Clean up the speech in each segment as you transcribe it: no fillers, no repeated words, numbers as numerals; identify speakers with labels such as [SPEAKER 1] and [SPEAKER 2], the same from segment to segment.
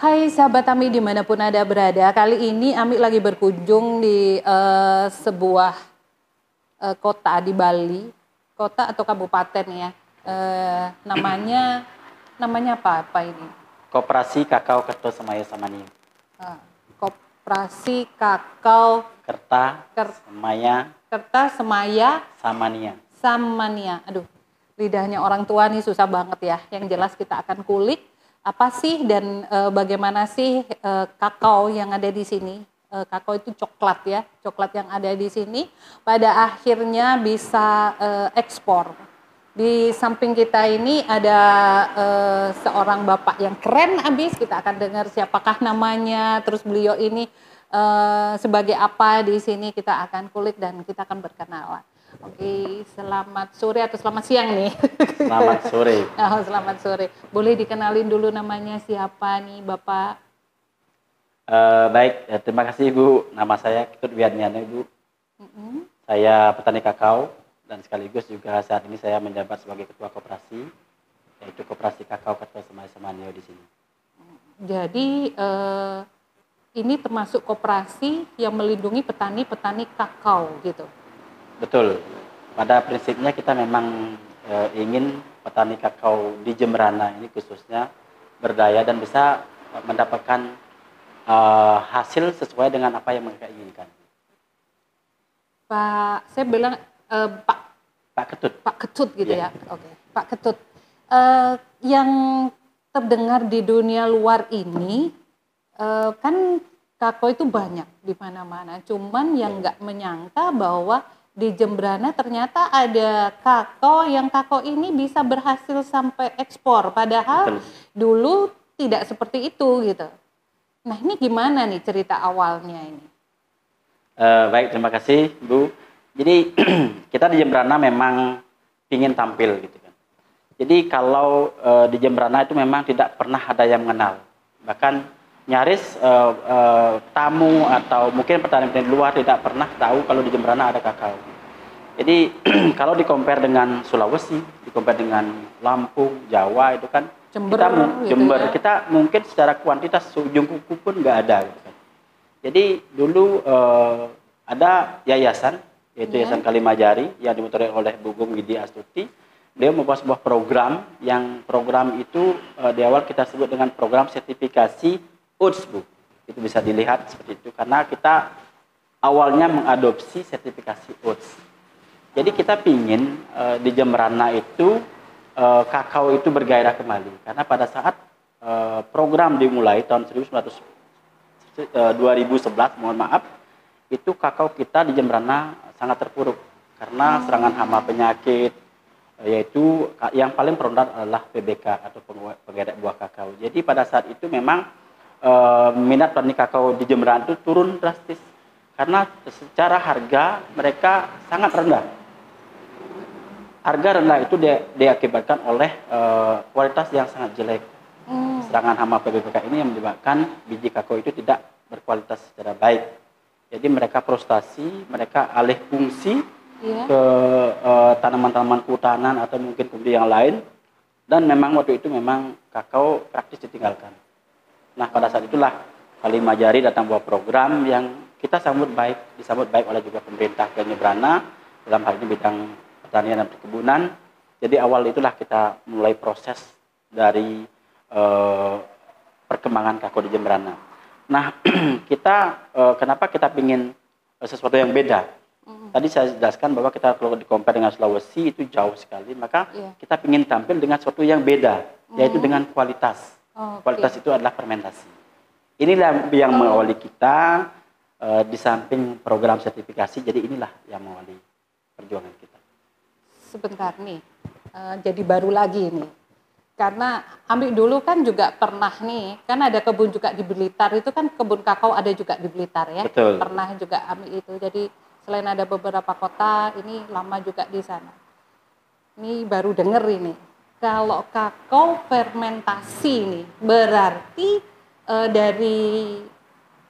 [SPEAKER 1] Hai sahabat Ami dimanapun Anda berada, kali ini Ami lagi berkunjung di sebuah kota di Bali, kota atau kabupaten ya. Namanya apa ini?
[SPEAKER 2] Koperasi Kakao Kerto Semaya Samania.
[SPEAKER 1] Koperasi Kakao
[SPEAKER 2] Semaya
[SPEAKER 1] Kerta Semaya
[SPEAKER 2] Samania.
[SPEAKER 1] Aduh, lidahnya orang tua nih susah banget ya. Yang jelas kita akan kulik apa sih dan bagaimana sih kakao yang ada di sini. Kakao itu coklat ya, coklat yang ada di sini pada akhirnya bisa ekspor. Di samping kita ini ada seorang bapak yang keren abis, kita akan dengar siapakah namanya, terus beliau ini sebagai apa di sini, kita akan kulik dan kita akan berkenalan. Oke, selamat sore atau selamat siang nih.
[SPEAKER 2] Selamat sore.
[SPEAKER 1] Oh, selamat sore. Boleh dikenalin dulu namanya siapa nih Bapak?
[SPEAKER 2] Baik, terima kasih Ibu. Nama saya Ketut Wiadniana Ibu. Saya petani kakao dan sekaligus juga saat ini saya menjabat sebagai ketua koperasi, yaitu Koperasi Kakao Kerto Semaya Samania di sini.
[SPEAKER 1] Jadi ini termasuk koperasi yang melindungi petani-petani kakao gitu.
[SPEAKER 2] Betul. Pada prinsipnya kita memang ingin petani kakao di Jemberana ini khususnya berdaya dan bisa mendapatkan hasil sesuai dengan apa yang mereka inginkan.
[SPEAKER 1] Pak, saya bilang
[SPEAKER 2] Pak Ketut.
[SPEAKER 1] Pak Ketut gitu
[SPEAKER 2] ya.
[SPEAKER 1] Oke, Pak Ketut. Yang terdengar di dunia luar ini kan kakao itu banyak di mana-mana. Cuman yang nggak menyangka bahwa di Jemberana ternyata ada kakao yang kakao ini bisa berhasil sampai ekspor. Padahal dulu tidak seperti itu gitu. Nah ini gimana nih cerita awalnya ini?
[SPEAKER 2] Baik, terima kasih Bu. Jadi kita di Jemberana memang ingin tampil gitu kan. Jadi kalau di Jemberana itu memang tidak pernah ada yang mengenal. Bahkan nyaris tamu atau mungkin petani-petani luar tidak pernah tahu kalau di Jemberana ada kakao. Jadi kalau di-compare dengan Sulawesi, di-compare dengan Lampung, Jawa itu kan Jember, kita mungkin secara kuantitas ujung kuku pun nggak ada gitu kan. Jadi dulu ada yayasan, yaitu Yayasan Kalimajari yang dimotori oleh Bu Gung Widi Astuti. Beliau membuat sebuah program, yang program itu di awal kita sebut dengan program sertifikasi UTS, Bu. Itu bisa dilihat seperti itu, karena kita awalnya mengadopsi sertifikasi UTS. Jadi kita pingin di Jemberana itu kakao itu bergairah kembali, karena pada saat program dimulai tahun 2011, mohon maaf, itu kakao kita di Jemberana sangat terpuruk karena serangan hama penyakit, yaitu yang paling rentan adalah PBK atau penggedek buah kakao. Jadi pada saat itu memang minat petani kakao di Jemberana itu turun drastis karena secara harga mereka sangat rendah. Harga rendah itu diakibatkan oleh kualitas yang sangat jelek. Serangan hama PBK ini yang menyebabkan biji kakao itu tidak berkualitas secara baik. Jadi mereka frustasi, mereka alih fungsi ke tanaman-tanaman kehutanan atau mungkin komoditi yang lain. Dan memang waktu itu memang kakao praktis ditinggalkan. Nah pada saat itulah Kalimajari datang buat program yang kita disambut baik oleh juga pemerintah Jemberana dalam hal ini bidang pertanian dan perkebunan. Jadi awal itulah kita mulai proses dari perkembangan kakao di Jemberana. Nah kita kenapa kita ingin sesuatu yang beda? Tadi saya jelaskan bahwa kita kalau di-compare dengan Sulawesi itu jauh sekali, maka kita ingin tampil dengan sesuatu yang beda, yaitu dengan kualitas. Kualitas itu adalah fermentasi. Inilah yang mengawali kita di samping program sertifikasi, jadi inilah yang mengawali perjuangan kita.
[SPEAKER 1] Sebentar nih, jadi baru lagi nih. Karena Ami dulu kan juga pernah nih, kan ada kebun juga di Blitar, itu kan kebun kakao ada juga di Blitar ya.
[SPEAKER 2] Betul.
[SPEAKER 1] Pernah juga Ami itu, jadi selain ada beberapa kota, ini lama juga di sana. Ini baru denger ini, kalau kakao fermentasi nih, berarti dari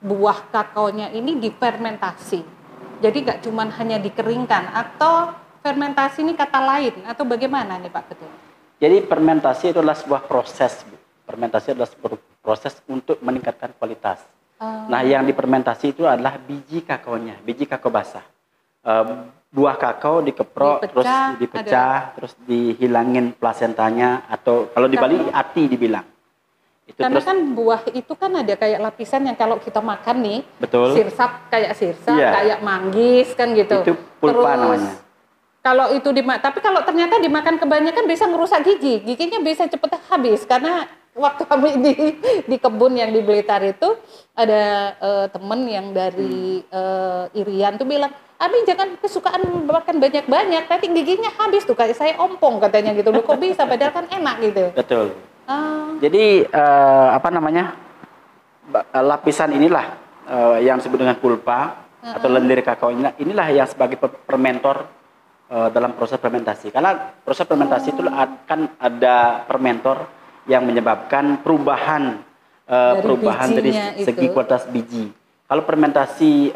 [SPEAKER 1] buah kakaonya ini difermentasi. Jadi nggak cuma hanya dikeringkan, atau fermentasi ini kata lain, atau bagaimana nih Pak Ketua?
[SPEAKER 2] Jadi fermentasi itu adalah sebuah proses, Bu. fermentasi adalah proses untuk meningkatkan kualitas. Nah, yang difermentasi itu adalah biji kakaonya, biji kakao basah. Buah kakao dikeprok, terus dipecah, terus dihilangin plasentanya, atau kalau di Bali ati dibilang. Itu
[SPEAKER 1] karena
[SPEAKER 2] terus,
[SPEAKER 1] kan buah itu kan ada kayak lapisan yang kalau kita makan nih,
[SPEAKER 2] betul.
[SPEAKER 1] Sirsap, kayak manggis kan gitu.
[SPEAKER 2] Itu pulpa
[SPEAKER 1] terus,
[SPEAKER 2] namanya.
[SPEAKER 1] Kalau itu tapi kalau ternyata dimakan kebanyakan bisa merusak giginya bisa cepet habis. Karena waktu kami di kebun yang di Blitar itu ada temen yang dari Irian tuh bilang, Abi jangan kesukaan makan banyak-banyak, nanti giginya habis tuh, kayak saya ompong katanya gitu. Loh kok bisa, padahal kan enak gitu.
[SPEAKER 2] Betul. Jadi lapisan inilah yang disebut dengan pulpa atau lendir kakao, inilah yang sebagai fermentor dalam proses fermentasi. Karena proses fermentasi itu akan ada fermentor yang menyebabkan perubahan dari segi kualitas biji. Kalau fermentasi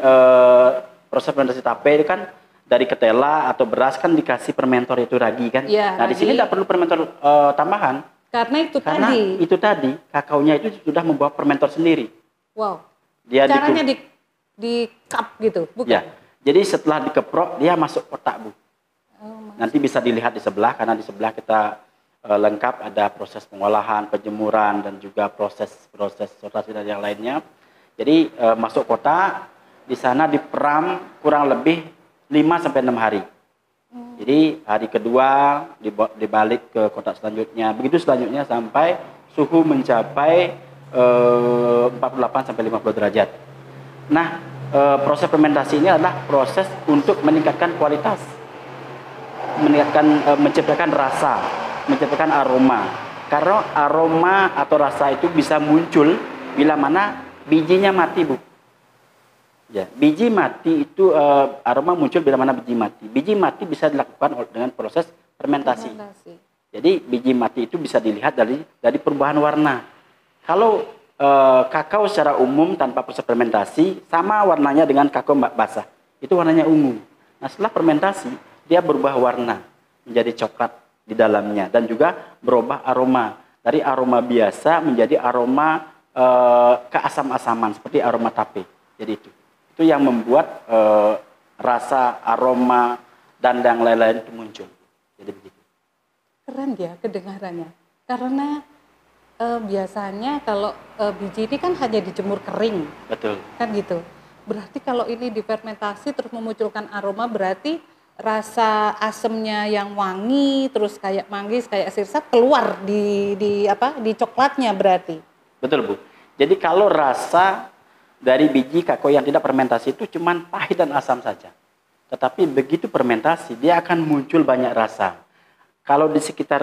[SPEAKER 2] proses fermentasi tape itu kan dari ketela atau beras kan dikasih fermentor itu ragi kan.
[SPEAKER 1] Ya,
[SPEAKER 2] nah, di sini tidak perlu fermentor tambahan. Karena itu tadi kakaonya itu sudah membawa fermentor sendiri.
[SPEAKER 1] Wow. Caranya di cup gitu, bukan?
[SPEAKER 2] Ya. Jadi setelah dikeprok dia masuk kotak, Bu. Nanti bisa dilihat di sebelah, karena di sebelah kita lengkap ada proses pengolahan, penjemuran, dan juga proses sortasi dan yang lainnya. Jadi masuk kotak, di sana diperam kurang lebih 5-6 hari. Jadi hari kedua dibalik ke kotak selanjutnya, begitu selanjutnya sampai suhu mencapai 48-50 derajat. Nah, proses fermentasi ini adalah proses untuk meningkatkan kualitas, menciptakan rasa, menciptakan aroma. Karena aroma atau rasa itu bisa muncul bila mana bijinya mati, Bu. Ya, biji mati itu aroma muncul bila mana biji mati. Biji mati bisa dilakukan dengan proses fermentasi. Jadi biji mati itu bisa dilihat dari perubahan warna. Kalau kakao secara umum tanpa proses fermentasi sama warnanya dengan kakao basah. Itu warnanya ungu. Nah, setelah fermentasi dia berubah warna menjadi coklat di dalamnya dan juga berubah aroma dari aroma biasa menjadi aroma keasam-asaman seperti aroma tape. Jadi itu yang membuat rasa, aroma dan yang lain-lain itu muncul. Jadi begitu.
[SPEAKER 1] Keren ya kedengarannya. Karena biasanya kalau biji ini kan hanya dijemur kering.
[SPEAKER 2] Betul.
[SPEAKER 1] Kan gitu. Berarti kalau ini difermentasi terus memunculkan aroma, berarti rasa asemnya yang wangi, terus kayak manggis, kayak sirsap keluar di coklatnya berarti.
[SPEAKER 2] Betul, Bu. Jadi kalau rasa dari biji kakao yang tidak fermentasi itu cuma pahit dan asam saja. Tetapi begitu fermentasi, dia akan muncul banyak rasa. Kalau di sekitar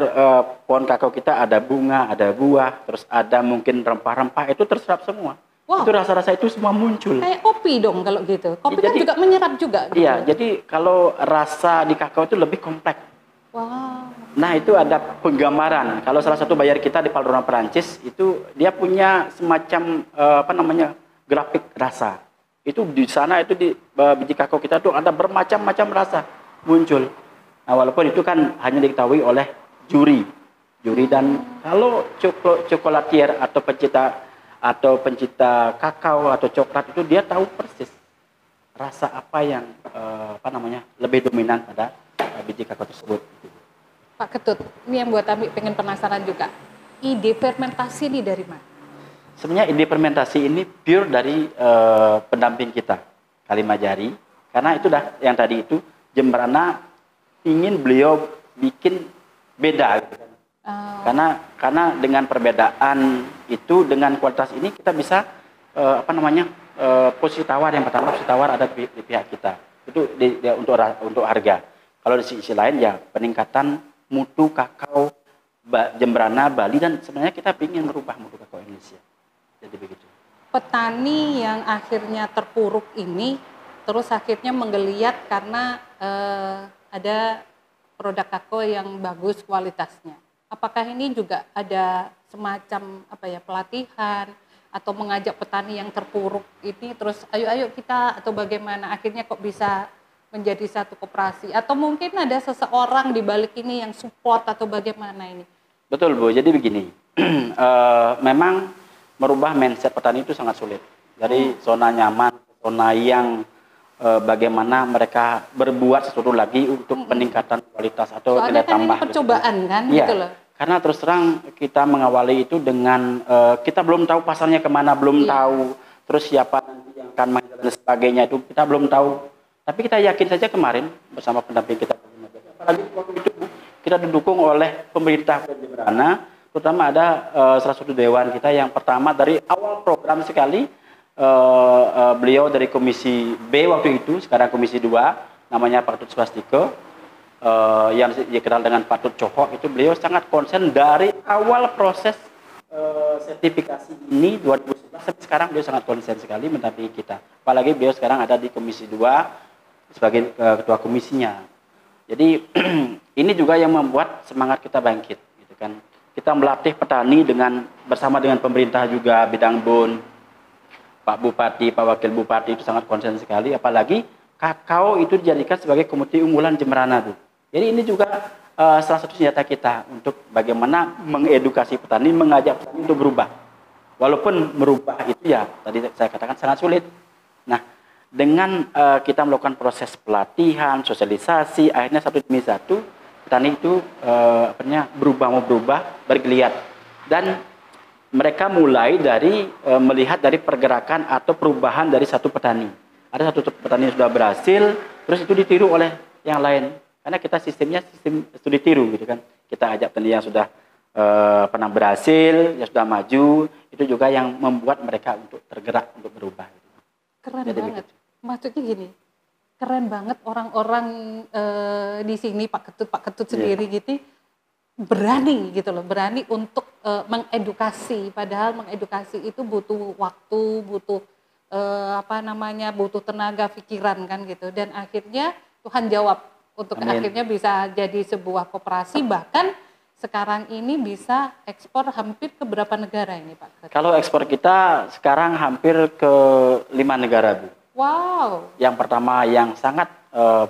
[SPEAKER 2] pohon kakao kita ada bunga, ada buah, terus ada mungkin rempah-rempah, itu terserap semua. Wow. Itu rasa-rasa itu semua muncul.
[SPEAKER 1] Kayak kopi dong kalau gitu. Kopi kan juga menyerap juga. Gitu.
[SPEAKER 2] Iya, jadi kalau rasa di kakao itu lebih kompleks.
[SPEAKER 1] Wow.
[SPEAKER 2] Nah, itu ada penggambaran. Kalau salah satu buyer kita di Val Thorens Perancis, itu dia punya semacam grafik rasa. Itu di sana itu di biji kakao kita tuh ada bermacam-macam rasa muncul. Nah, walaupun itu kan hanya diketahui oleh juri dan kalau chocolatier atau pencipta kakao atau coklat itu dia tahu persis rasa apa yang lebih dominan pada biji kakao tersebut.
[SPEAKER 1] Pak Ketut, ini yang buat kami pengen penasaran juga. Ide fermentasi ini dari mana?
[SPEAKER 2] Sebenarnya ide fermentasi ini pure dari pendamping kita, Kalimajari. Karena itu yang tadi itu Jembrana ingin beliau bikin beda. Gitu. Karena dengan perbedaan itu, dengan kualitas ini kita bisa posisi tawar. Yang pertama posisi tawar ada di pihak kita. Itu untuk harga. Kalau di sisi lain ya peningkatan mutu kakao Jembrana Bali, dan sebenarnya kita ingin merubah mutu kakao Indonesia. Jadi begitu.
[SPEAKER 1] Petani yang akhirnya terpuruk ini terus akhirnya menggeliat karena ada produk kakao yang bagus kualitasnya. Apakah ini juga ada semacam pelatihan atau mengajak petani yang terpuruk ini terus ayo kita, atau bagaimana akhirnya kok bisa menjadi satu koperasi, atau mungkin ada seseorang di balik ini yang support atau bagaimana ini?
[SPEAKER 2] Betul, Bu. Jadi begini. memang merubah mindset petani itu sangat sulit. Dari zona nyaman, zona yang bagaimana mereka berbuat sesuatu lagi untuk peningkatan kualitas atau
[SPEAKER 1] Soalnya
[SPEAKER 2] nilai
[SPEAKER 1] kan
[SPEAKER 2] tambah.
[SPEAKER 1] ini percobaan
[SPEAKER 2] gitu.
[SPEAKER 1] kan,
[SPEAKER 2] Iya,
[SPEAKER 1] gitu loh.
[SPEAKER 2] karena terus terang kita mengawali itu dengan kita belum tahu pasarnya kemana, belum tahu terus siapa nanti yang akan main dan sebagainya itu kita belum tahu. Tapi kita yakin saja kemarin bersama pendamping kita, apalagi waktu itu kita didukung oleh pemerintah Jemberana, terutama ada salah satu dewan kita yang pertama dari awal program sekali. Beliau dari Komisi B waktu itu, sekarang Komisi 2, namanya Pak Tut Swastiko, yang dikenal dengan Pak Tut Cohok, itu beliau sangat konsen dari awal proses sertifikasi ini 2011 sampai sekarang. Beliau sangat konsen sekali mendampingi kita, apalagi beliau sekarang ada di Komisi 2 sebagai ketua komisinya. Jadi ini juga yang membuat semangat kita bangkit, gitu kan. Kita melatih petani bersama dengan pemerintah juga, bidang BUN, Pak Bupati, Pak Wakil Bupati itu sangat konsen sekali, apalagi kakao itu dijadikan sebagai komoditi unggulan Jemberana, Bu. Jadi ini juga salah satu senjata kita untuk bagaimana mengedukasi petani, mengajak petani untuk berubah. Walaupun merubah itu ya, tadi saya katakan sangat sulit. Nah, dengan kita melakukan proses pelatihan, sosialisasi, akhirnya satu demi satu, petani itu berubah, bergeliat. Dan mereka mulai dari melihat dari pergerakan atau perubahan dari satu petani. Ada satu petani yang sudah berhasil, terus itu ditiru oleh yang lain. Karena kita sistemnya sistem studi tiru, gitu kan. Kita ajak petani yang sudah pernah berhasil, yang sudah maju, itu juga yang membuat mereka untuk tergerak untuk berubah.
[SPEAKER 1] Keren banget. Maksudnya gini, keren banget orang-orang di sini Pak Ketut sendiri gitu. Berani gitu loh, berani untuk mengedukasi, padahal mengedukasi itu butuh waktu, butuh butuh tenaga pikiran kan gitu, dan akhirnya Tuhan jawab untuk
[SPEAKER 2] Amin.
[SPEAKER 1] Akhirnya bisa jadi sebuah koperasi, bahkan sekarang ini bisa ekspor hampir ke berapa negara ini Pak?
[SPEAKER 2] Kalau ekspor kita sekarang hampir ke 5 negara, Bu.
[SPEAKER 1] Wow.
[SPEAKER 2] Yang pertama yang sangat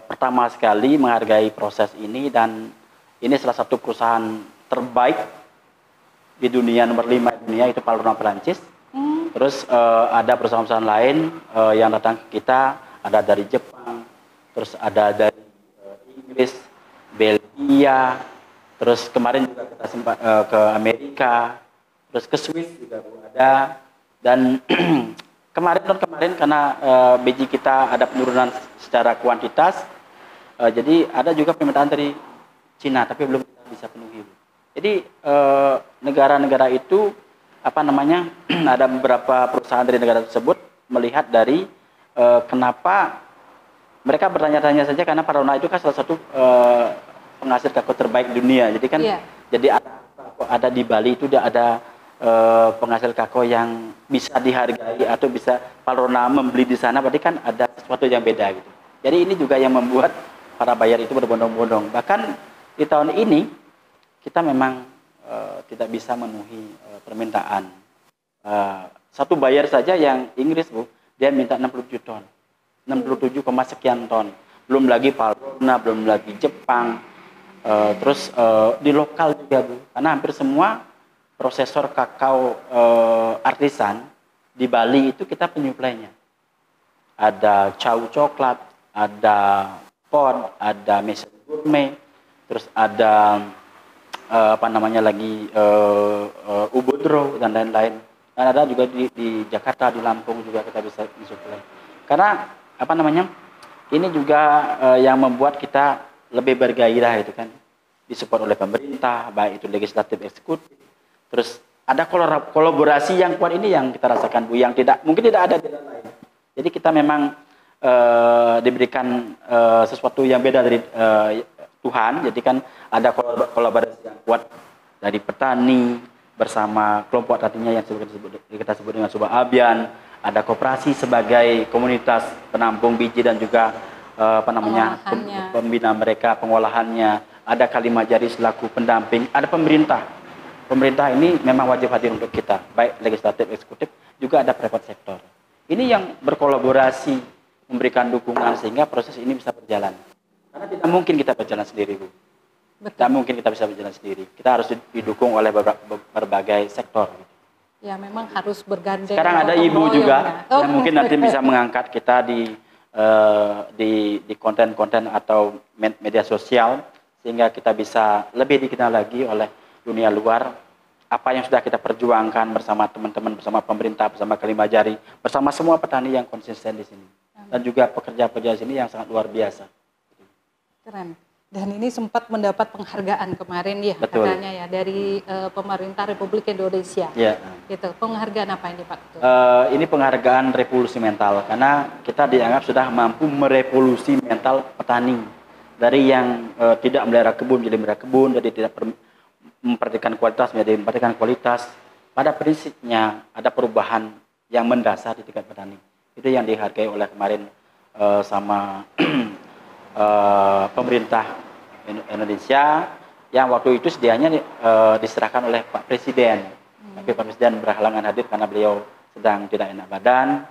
[SPEAKER 2] pertama sekali menghargai proses ini, dan ini salah satu perusahaan terbaik di dunia, nomor 5 di dunia, itu Palrona Perancis. Terus ada perusahaan-perusahaan lain yang datang ke kita, ada dari Jepang, terus ada dari Inggris, Belgia, terus kemarin juga kita sempat ke Amerika, terus ke Swiss juga ada. Dan kemarin karena biji kita ada penurunan secara kuantitas, jadi ada juga permintaan dari Cina, tapi belum kita bisa penuhi. Jadi negara-negara itu ada beberapa perusahaan dari negara tersebut melihat dari kenapa mereka bertanya-tanya saja, karena Palrona itu kan salah satu penghasil kakao terbaik dunia. Jadi kan jadi ada di Bali itu ada penghasil kakao yang bisa dihargai atau bisa Palrona membeli di sana, berarti kan ada sesuatu yang beda gitu. Jadi ini juga yang membuat para buyer itu berbondong-bondong. Bahkan di tahun ini kita memang tidak bisa memenuhi permintaan. Satu buyer saja yang Inggris, Bu, dia minta 67 ton. 67, sekian ton. Belum lagi Palrona, belum lagi Jepang. Terus di lokal juga, Bu. Karena hampir semua prosesor kakao artisan di Bali itu kita penyuplainya. Ada Chow Coklat, ada Pod, ada Maison Gourmet, terus ada Ubudro dan lain-lain. Dan ada juga di Jakarta, di Lampung juga kita bisa disuplai. Karena ini juga yang membuat kita lebih bergairah, itu kan, disupport oleh pemerintah, baik itu legislatif, eksekutif. Terus ada kolaborasi yang kuat, ini yang kita rasakan, Bu, yang mungkin tidak ada di daerah lain. Jadi kita memang diberikan sesuatu yang beda dari Tuhan. Jadi kan ada kolaborasi yang kuat dari petani bersama kelompok tadinya yang kita sebut dengan Subak Abian. Ada koperasi sebagai komunitas penampung biji dan juga pembina mereka, pengolahannya. Ada Kalimajari selaku pendamping. Ada pemerintah. Pemerintah ini memang wajib hadir untuk kita, baik legislatif, eksekutif, juga ada private sector. Ini yang berkolaborasi, memberikan dukungan sehingga proses ini bisa berjalan. Karena tidak mungkin kita berjalan sendiri, Bu.
[SPEAKER 1] Betul.
[SPEAKER 2] Tidak mungkin kita bisa berjalan sendiri. Kita harus didukung oleh berbagai sektor.
[SPEAKER 1] Ya memang harus bergandeng.
[SPEAKER 2] Sekarang ada ibu juga yang mungkin nanti bisa mengangkat kita di konten-konten atau media sosial sehingga kita bisa lebih dikenal lagi oleh dunia luar apa yang sudah kita perjuangkan bersama teman-teman, bersama pemerintah, bersama Kalimajari, bersama semua petani yang konsisten di sini dan juga pekerja-pekerja di sini yang sangat luar biasa.
[SPEAKER 1] Keren. Dan ini sempat mendapat penghargaan kemarin ya. Betul. Katanya ya dari pemerintah Republik Indonesia.
[SPEAKER 2] Ya.
[SPEAKER 1] Gitu. Penghargaan apa ini Pak?
[SPEAKER 2] Ini penghargaan revolusi mental karena kita dianggap sudah mampu merevolusi mental petani dari yang tidak melihara kebun jadi melihara kebun, jadi tidak memperhatikan kualitas menjadi memperhatikan kualitas. Pada prinsipnya ada perubahan yang mendasar di tingkat petani. Itu yang dihargai oleh kemarin sama pemerintah Indonesia yang waktu itu sedianya diserahkan oleh Pak Presiden. Tapi Pak Presiden berhalangan hadir karena beliau sedang tidak enak badan.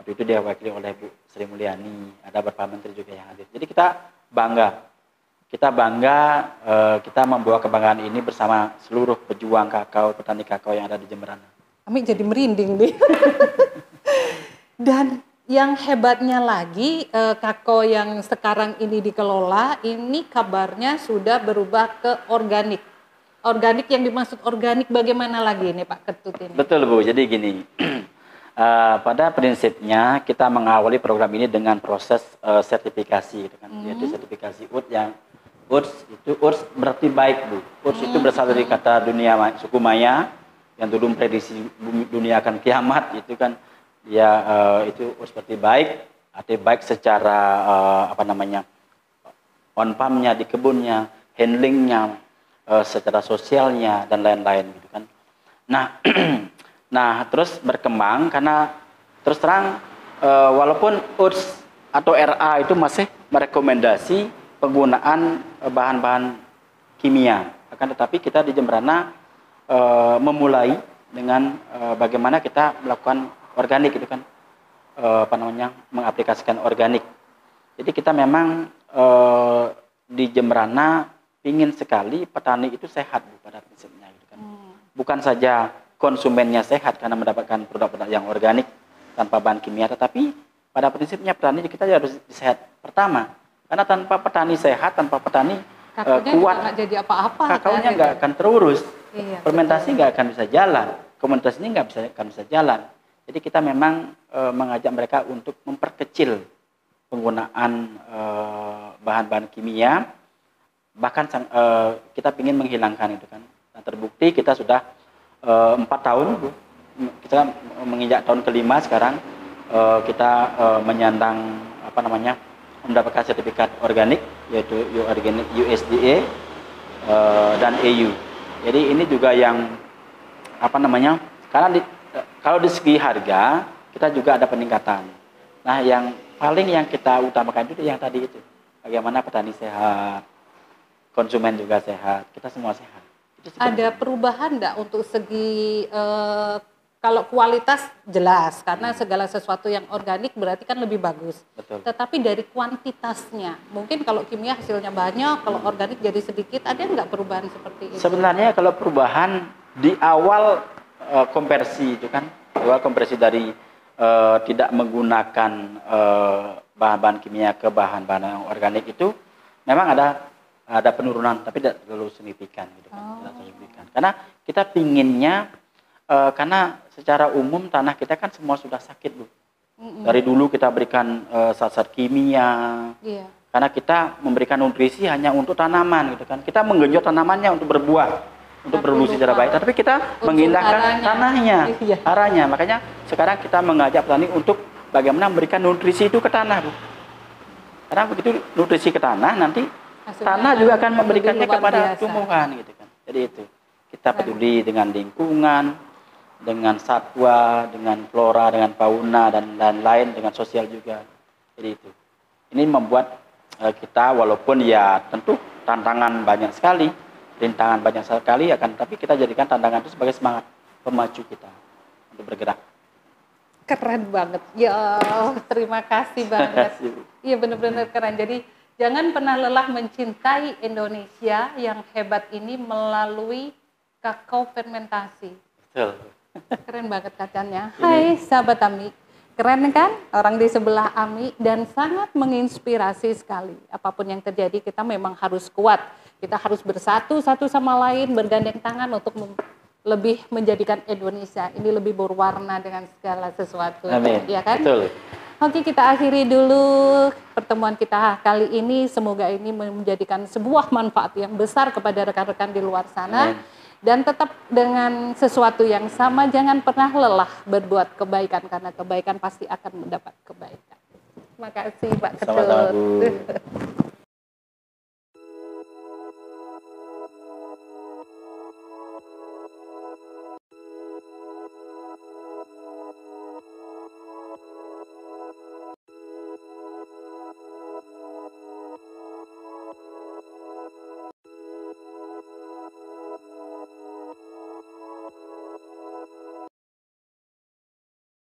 [SPEAKER 2] Waktu itu dia diwakili oleh Bu Sri Mulyani, ada beberapa menteri juga yang hadir. Jadi kita bangga, kita membawa kebanggaan ini bersama seluruh pejuang kakao, petani kakao yang ada di Jemberana.
[SPEAKER 1] Kami jadi merinding nih. Dan yang hebatnya lagi, kakao yang sekarang ini dikelola, ini kabarnya sudah berubah ke organik. Organik yang dimaksud organik bagaimana lagi ini Pak Ketut ini?
[SPEAKER 2] Betul Bu, jadi gini, pada prinsipnya kita mengawali program ini dengan proses sertifikasi, gitu kan, yaitu sertifikasi UTS itu UTS berarti baik Bu. UTS itu berasal dari kata suku Maya yang dulu prediksi dunia akan kiamat, itu kan. Ya itu seperti baik, artinya baik secara on farmnya di kebunnya, handlingnya, secara sosialnya dan lain-lain gitu kan. Nah terus berkembang karena terus terang walaupun UTS atau RA itu masih merekomendasi penggunaan bahan-bahan kimia, akan tetapi kita di Jemberana memulai dengan bagaimana kita melakukan organik gitu kan, mengaplikasikan organik. Jadi kita memang di Jemberana ingin sekali petani itu sehat Bu, pada prinsipnya gitu kan. Bukan saja konsumennya sehat karena mendapatkan produk-produk yang organik tanpa bahan kimia, tetapi pada prinsipnya petani kita harus sehat pertama. Karena tanpa petani sehat, tanpa petani kuat,
[SPEAKER 1] nggak jadi apa-apa.
[SPEAKER 2] Kakaonya nggak akan terurus,
[SPEAKER 1] iya,
[SPEAKER 2] fermentasi nggak akan bisa jalan, komunitas ini nggak akan bisa jalan. Jadi kita memang mengajak mereka untuk memperkecil penggunaan bahan-bahan kimia, bahkan kita ingin menghilangkan itu kan. Nah, terbukti kita sudah 4 tahun, Bu. Kita menginjak tahun kelima sekarang, kita menyandang mendapatkan sertifikat organik yaitu USDA dan EU. Jadi ini juga yang karena kalau di segi harga kita juga ada peningkatan. Nah, yang kita utamakan itu yang tadi itu. Bagaimana petani sehat, konsumen juga sehat, kita semua sehat.
[SPEAKER 1] Ada perubahan enggak untuk segi kalau kualitas jelas karena segala sesuatu yang organik berarti kan lebih bagus.
[SPEAKER 2] Betul.
[SPEAKER 1] Tetapi dari kuantitasnya, mungkin kalau kimia hasilnya banyak, kalau organik jadi sedikit, ada enggak perubahan seperti itu?
[SPEAKER 2] Sebenarnya kalau perubahan di awal konversi itu kan, awal konversi dari tidak menggunakan bahan-bahan kimia ke bahan-bahan yang organik itu memang ada penurunan, tapi tidak terlalu signifikan gitu kan. Tidak terlalu signifikan. Karena kita pinginnya karena secara umum tanah kita kan semua sudah sakit Bu. Dari dulu kita berikan zat-zat kimia. Iya. Karena kita memberikan nutrisi hanya untuk tanaman gitu kan. Kita menggenjot tanamannya untuk berbuah, untuk produksi secara baik, tapi kita mengindahkan tanahnya, arahnya. Makanya sekarang kita mengajak petani untuk bagaimana memberikan nutrisi itu ke tanah, Bu. Karena begitu nutrisi ke tanah, nanti tanah juga akan memberikannya kepada tumbuhan gitu kan. Jadi itu kita peduli dengan lingkungan, dengan satwa, dengan flora, dengan fauna dan lain-lain, dengan sosial juga. Jadi itu. Ini membuat kita walaupun ya tentu tantangan banyak sekali, rintangan banyak sekali, tapi kita jadikan tantangan itu sebagai semangat pemacu kita untuk bergerak.
[SPEAKER 1] Keren banget. Ya, terima kasih banget. Iya benar-benar keren. Jadi Jangan pernah lelah mencintai Indonesia yang hebat ini melalui kakao fermentasi.
[SPEAKER 2] Betul.
[SPEAKER 1] Keren banget kacanya. Hai sahabat Ami. Keren kan orang di sebelah Ami dan sangat menginspirasi sekali. Apapun yang terjadi kita memang harus kuat. Kita harus bersatu satu sama lain, bergandeng tangan untuk lebih menjadikan Indonesia ini lebih berwarna dengan segala sesuatu.
[SPEAKER 2] Amin.
[SPEAKER 1] Ya kan?
[SPEAKER 2] Betul.
[SPEAKER 1] Oke, kita akhiri dulu pertemuan kita kali ini. Semoga ini menjadikan sebuah manfaat yang besar kepada rekan-rekan di luar sana.
[SPEAKER 2] Amin.
[SPEAKER 1] Dan tetap dengan sesuatu yang sama, jangan pernah lelah berbuat kebaikan, karena kebaikan pasti akan mendapat kebaikan. Terima kasih Pak Ketut.
[SPEAKER 2] Sama-sama, Bu.